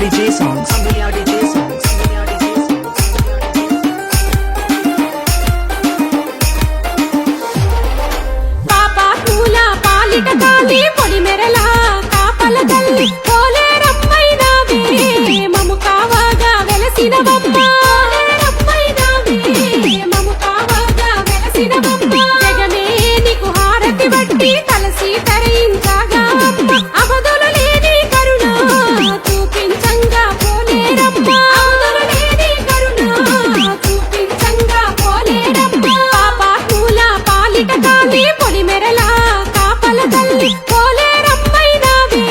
DJ songs. పాపా పూల పాలిట కాలి పొడి మెరల కాపల తల్లి పోలేరమ్మైనావే మము కావాగా వెలసిన బొమ్మ మము కావాగా వెలసిన బొమ్మ జగమే నీకు హారతి బట్టి తలసి తరించగా అవధులు లేని కరుణ చూపించంగా పోలేరమ్మ అవధులు లేని కరుణ చూపించంగా పోలేరమ్మ పాపా పూల పాలిట కాలి పొడి మెరల కాపల తల్లి పోలేరమ్మైనావే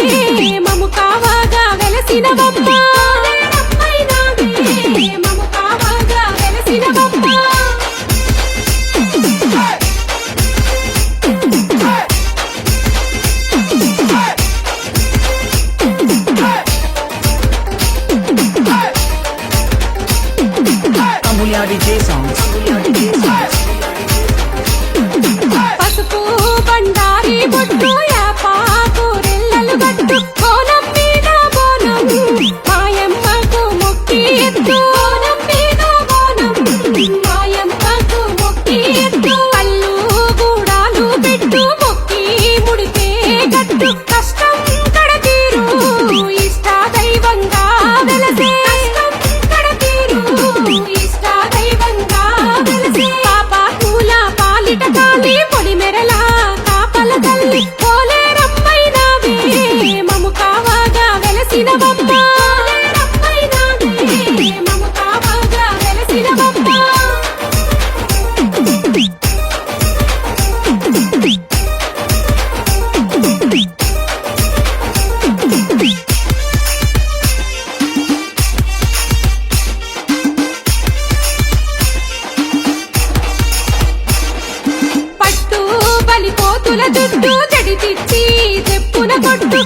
మము కావాగా వెలసిన బొమ్మ మము కావాగా వెలసిన బొమ్మ Amulya DJ songs. పసుపు బండారి బొట్టు యాపాకు రెల్లలు గట్టు కోనం మీద బోనం మాయమ్మకు మొక్కి ఎత్తు కోనం మీద బోనం మాయమ్మకు మొక్కి ఎత్తు కళ్ళు గూడాలు పెట్టు మొక్కి ముడితే గట్టు కష్టం కడతీరు ఇష్ట దైవంగా వెలసే కష్టం కడతీరు ఇష్ట దైవంగా వెలసే పాపా పూల పాలిట కాలి పొడి మెరల కాపల తల్లి పోలేరమ్మైనావే మము కావాగా వెలసిన బొమ్మ మము కావాగా వెలసిన బొమ్మ పట్టు బలి కోతుల జుట్టు జడి తిచ్చి చెప్పున కొట్టు